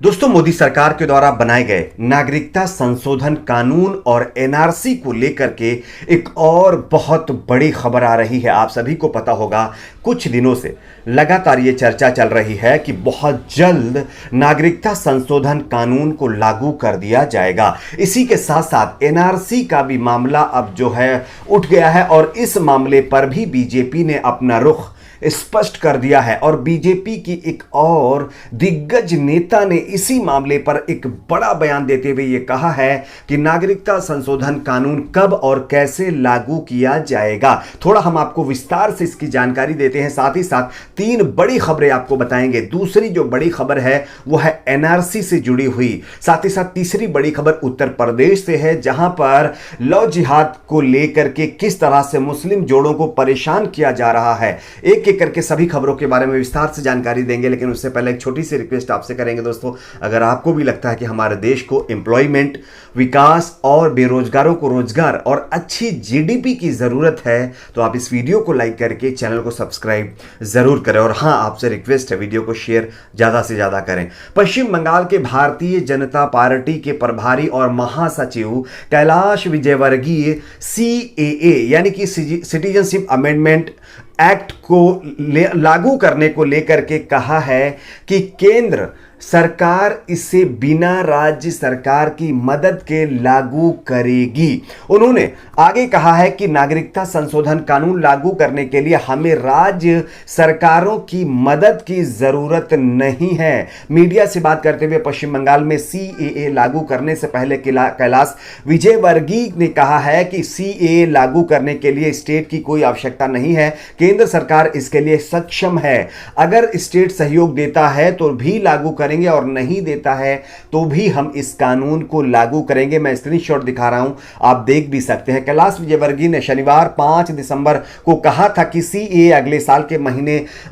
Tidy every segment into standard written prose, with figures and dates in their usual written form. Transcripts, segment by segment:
दोस्तों, मोदी सरकार के द्वारा बनाए गए नागरिकता संशोधन कानून और एनआरसी को लेकर के एक और बहुत बड़ी खबर आ रही है। आप सभी को पता होगा, कुछ दिनों से लगातार ये चर्चा चल रही है कि बहुत जल्द नागरिकता संशोधन कानून को लागू कर दिया जाएगा। इसी के साथ साथ एनआरसी का भी मामला अब जो है उठ गया है और इस मामले पर भी बीजेपी ने अपना रुख स्पष्ट कर दिया है। और बीजेपी की एक और दिग्गज नेता ने इसी मामले पर एक बड़ा बयान देते हुए यह कहा है कि नागरिकता संशोधन कानून कब और कैसे लागू किया जाएगा। थोड़ा हम आपको विस्तार से इसकी जानकारी देते हैं, साथ ही साथ तीन बड़ी खबरें आपको बताएंगे। दूसरी जो बड़ी खबर है वो है एनआरसी से जुड़ी हुई, साथ ही साथ तीसरी बड़ी खबर उत्तर प्रदेश से है, जहां पर लव जिहाद को लेकर के किस तरह से मुस्लिम जोड़ों को परेशान किया जा रहा है। एक एक करके सभी खबरों के बारे में विस्तार से जानकारी देंगे, लेकिन उससे पहले एक छोटी सी रिक्वेस्ट आपसे करेंगे दोस्तों, अगर आपको भी लगता है कि हमारे देश को एम्प्लॉयमेंट, विकास और बेरोजगारों को रोजगार और अच्छी जीडीपी की जरूरत है तो आप इस वीडियो को लाइक करके चैनल को सब्सक्राइब जरूर करें। और हां, आपसे रिक्वेस्ट है वीडियो को शेयर ज्यादा से ज्यादा करें। पश्चिम बंगाल के भारतीय जनता पार्टी के प्रभारी और महासचिव कैलाश विजयवर्गीय सीएए यानी कि सिटीजनशिप अमेंडमेंट एक्ट को लागू करने को लेकर के कहा है कि केंद्र सरकार इसे बिना राज्य सरकार की मदद के लागू करेगी। उन्होंने आगे कहा है कि नागरिकता संशोधन कानून लागू करने के लिए हमें राज्य सरकारों की मदद की जरूरत नहीं है। मीडिया से बात करते हुए पश्चिम बंगाल में सीएए लागू करने से पहले कैलाश विजयवर्गीय ने कहा है कि सीएए लागू करने के लिए स्टेट की कोई आवश्यकता नहीं है, केंद्र सरकार इसके लिए सक्षम है। अगर स्टेट सहयोग देता है तो भी लागू करेंगे और नहीं देता है तो भी हम इस कानून को लागू करेंगे। मैं स्क्रीनशॉट दिखा रहा हूं, आप देख भी सकते हैं। कैलाश विजयवर्गीय ने शनिवार 5 दिसंबर को कहा था कि सीएए अगले साल के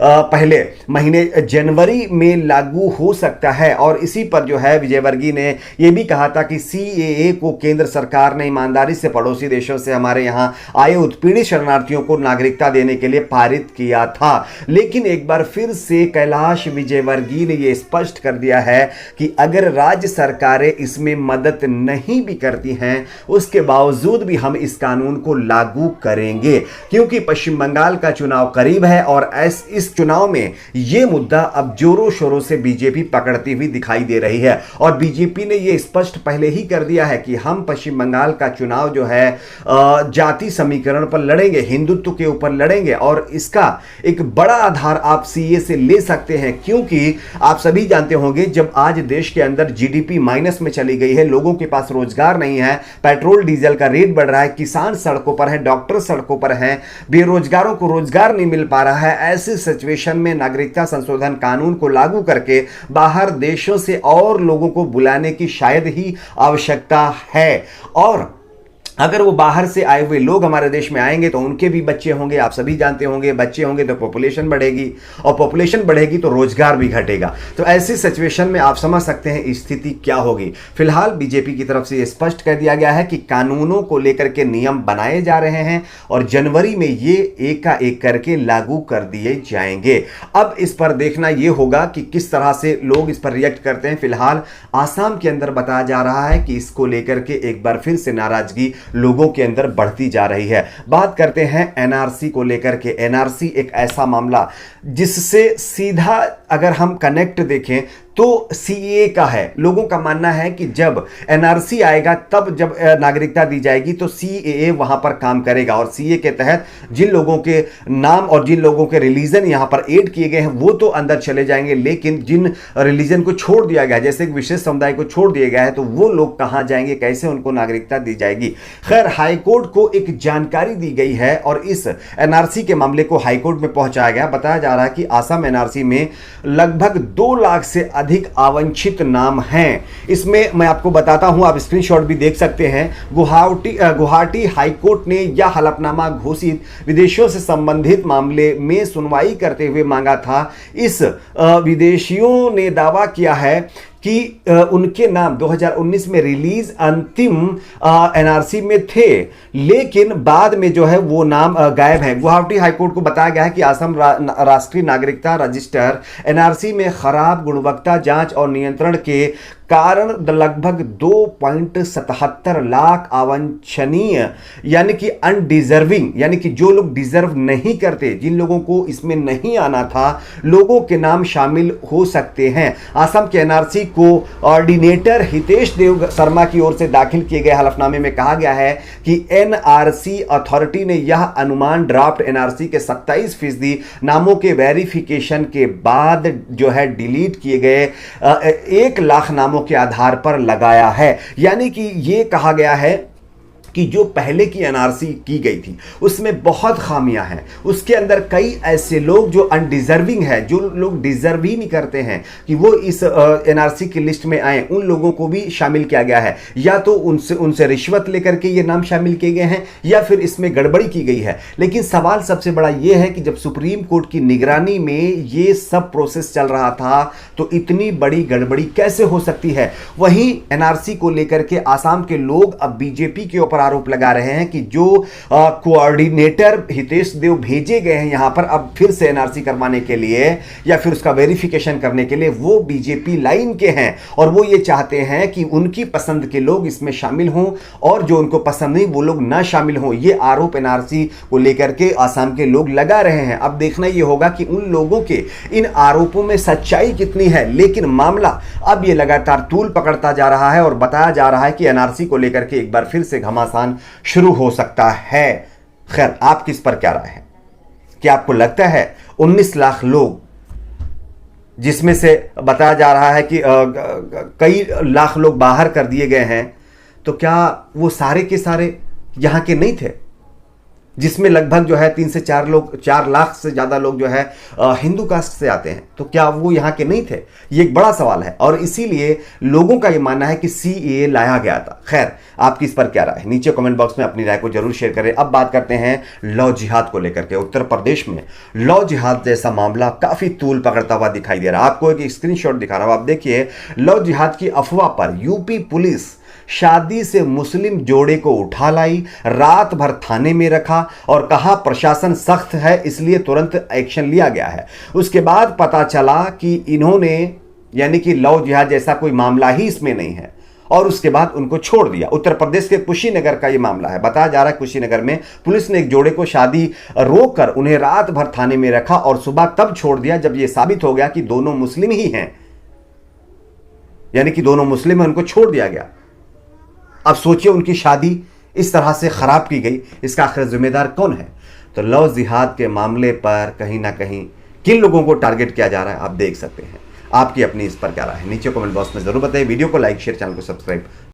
पहले महीने जनवरी में लागू हो सकता है। और इसी पर जो है विजयवर्गीय ने यह भी कहा था कि सीएए को केंद्र सरकार ने ईमानदारी से पड़ोसी देशों से हमारे यहां आए उत्पीड़ित शरणार्थियों को नागरिकता देने के लिए पारित किया था। लेकिन एक बार फिर से कैलाश विजयवर्गीय ने यह स्पष्ट कर दिया है कि अगर राज्य सरकारें इसमें मदद नहीं भी करती हैं उसके बावजूद भी हम इस कानून को लागू करेंगे, क्योंकि पश्चिम बंगाल का चुनाव करीब है और इस चुनाव में यह मुद्दा अब जोरों शोरों से बीजेपी पकड़ती हुई दिखाई दे रही है। और बीजेपी ने यह स्पष्ट पहले ही कर दिया है कि हम पश्चिम बंगाल का चुनाव जो है जाति समीकरण पर लड़ेंगे, हिंदुत्व के ऊपर लड़ेंगे। और इसका एक बड़ा आधार आप सीए से ले सकते हैं, क्योंकि आप सभी जानते होंगे जब आज देश के अंदर जीडीपी माइनस में चली गई है, लोगों के पास रोजगार नहीं है, पेट्रोल डीजल का रेट बढ़ रहा है, किसान सड़कों पर है, डॉक्टर सड़कों पर हैं, बेरोजगारों को रोजगार नहीं मिल पा रहा है, ऐसी सिचुएशन में नागरिकता संशोधन कानून को लागू करके बाहर देशों से और लोगों को बुलाने की शायद ही आवश्यकता है। और अगर वो बाहर से आए हुए लोग हमारे देश में आएंगे तो उनके भी बच्चे होंगे, आप सभी जानते होंगे, बच्चे होंगे तो पॉपुलेशन बढ़ेगी और पॉपुलेशन बढ़ेगी तो रोजगार भी घटेगा। तो ऐसी सिचुएशन में आप समझ सकते हैं स्थिति क्या होगी। फिलहाल बीजेपी की तरफ से यह स्पष्ट कर दिया गया है कि कानूनों को लेकर के नियम बनाए जा रहे हैं और जनवरी में ये एक का एक करके लागू कर दिए जाएंगे। अब इस पर देखना यह होगा कि किस तरह से लोग इस पर रिएक्ट करते हैं। फिलहाल आसाम के अंदर बताया जा रहा है कि इसको लेकर के एक बार फिर से नाराजगी लोगों के अंदर बढ़ती जा रही है। बात करते हैं एनआरसी को लेकर के। एनआरसी एक ऐसा मामला जिससे सीधा अगर हम कनेक्ट देखें तो सीए का है। लोगों का मानना है कि जब एनआरसी आएगा तब जब नागरिकता दी जाएगी तो सीएए वहां पर काम करेगा और सीए के तहत जिन लोगों के नाम और जिन लोगों के रिलीजन यहां पर ऐड किए गए हैं वो तो अंदर चले जाएंगे, लेकिन जिन रिलीजन को छोड़ दिया गया है, जैसे एक विशेष समुदाय को छोड़ दिया गया है, तो वो लोग कहां जाएंगे, कैसे उनको नागरिकता दी जाएगी। खैर, हाईकोर्ट को एक जानकारी दी गई है और इस एनआरसी के मामले को हाईकोर्ट में पहुंचाया गया। बताया जा रहा है कि आसाम एनआरसी में लगभग 2 लाख से अधिक आवांछित नाम हैं। इसमें मैं आपको बताता हूं, आप स्क्रीनशॉट भी देख सकते हैं। गुवाहाटी हाईकोर्ट ने यह हलफनामा घोषित विदेशियों से संबंधित मामले में सुनवाई करते हुए मांगा था। इस विदेशियों ने दावा किया है कि उनके नाम 2019 में रिलीज अंतिम एनआरसी में थे, लेकिन बाद में जो है वो नाम गायब है। गुवाहाटी हाईकोर्ट को बताया गया है कि असम राष्ट्रीय नागरिकता रजिस्टर एनआरसी में खराब गुणवत्ता जांच और नियंत्रण के कारण लगभग 2.77 लाख अवांछनीय यानी कि अनडिजर्विंग, यानी कि जो लोग डिजर्व नहीं करते, जिन लोगों को इसमें नहीं आना था, लोगों के नाम शामिल हो सकते हैं। असम के एनआरसी को ऑर्डिनेटर हितेश देव शर्मा की ओर से दाखिल किए गए हलफनामे में कहा गया है कि एनआरसी अथॉरिटी ने यह अनुमान ड्राफ्ट एनआरसी के 27% नामों के वेरिफिकेशन के बाद जो है डिलीट किए गए 1 लाख नामों के आधार पर लगाया है। यानी कि यह कहा गया है कि जो पहले की एनआरसी की गई थी उसमें बहुत खामियां हैं, उसके अंदर कई ऐसे लोग जो अनडिजर्विंग है, जो लोग डिजर्व ही नहीं करते हैं कि वो इस एनआरसी की लिस्ट में आए, उन लोगों को भी शामिल किया गया है। या तो उनसे रिश्वत लेकर के ये नाम शामिल किए गए हैं या फिर इसमें गड़बड़ी की गई है। लेकिन सवाल सबसे बड़ा ये है कि जब सुप्रीम कोर्ट की निगरानी में ये सब प्रोसेस चल रहा था तो इतनी बड़ी गड़बड़ी कैसे हो सकती है। वहीं एनआरसी को लेकर के आसाम के लोग अब बीजेपी के ऊपर आरोप लगा रहे हैं कि जो कोऑर्डिनेटर हितेश देव भेजे गए हैं यहां पर अब फिर से एनआरसी करवाने के लिए या फिर उसका वेरिफिकेशन करने के लिए, वो बीजेपी लाइन के हैं और वो ये चाहते हैं कि उनकी पसंद के लोग इसमें शामिल हों और जो उनको पसंद नहीं वो लोग ना शामिल हों। ये आरोप एनआरसी को लेकर के आसाम के लोग लगा रहे हैं। अब देखना यह होगा कि उन लोगों के इन आरोपों में सच्चाई कितनी है, लेकिन मामला अब ये लगातार तूल पकड़ता जा रहा है और बताया जा रहा है कि एनआरसी को लेकर के एक बार फिर से घमासान शुरू हो सकता है। खैर, आपकी इस पर क्या राय है? क्या आपको लगता है 19 लाख लोग, जिसमें से बताया जा रहा है कि कई लाख लोग बाहर कर दिए गए हैं, तो क्या वो सारे के सारे यहां के नहीं थे, जिसमें लगभग जो है 3 से 4 लाख से ज्यादा लोग जो है हिंदू कास्ट से आते हैं, तो क्या वो यहाँ के नहीं थे? ये एक बड़ा सवाल है और इसीलिए लोगों का ये मानना है कि सीएए लाया गया था। खैर, आपकी इस पर क्या राय है? नीचे कमेंट बॉक्स में अपनी राय को जरूर शेयर करें। अब बात करते हैं लव जिहाद को लेकर के। उत्तर प्रदेश में लव जिहाद जैसा मामला काफी तूल पकड़ता हुआ दिखाई दे रहा है। आपको एक स्क्रीनशॉट दिखा रहा हूं, आप देखिए। लव जिहाद की अफवाह पर यूपी पुलिस शादी से मुस्लिम जोड़े को उठा लाई, रात भर थाने में रखा और कहा प्रशासन सख्त है इसलिए तुरंत एक्शन लिया गया है। उसके बाद पता चला कि इन्होंने, यानी कि लव जिहाद जैसा कोई मामला ही इसमें नहीं है, और उसके बाद उनको छोड़ दिया। उत्तर प्रदेश के कुशीनगर का यह मामला है। बताया जा रहा है कुशीनगर में पुलिस ने एक जोड़े को शादी रोककर उन्हें रात भर थाने में रखा और सुबह तब छोड़ दिया जब यह साबित हो गया कि दोनों मुस्लिम ही हैं, यानी कि दोनों मुस्लिम हैं, उनको छोड़ दिया गया। अब सोचिए उनकी शादी इस तरह से खराब की गई, इसका आखिर जिम्मेदार कौन है? तो लव जिहाद के मामले पर कहीं ना कहीं किन लोगों को टारगेट किया जा रहा है आप देख सकते हैं। आपकी अपनी इस पर क्या राय है? नीचे कमेंट बॉक्स में जरूर बताइए। वीडियो को लाइक, शेयर, चैनल को सब्सक्राइब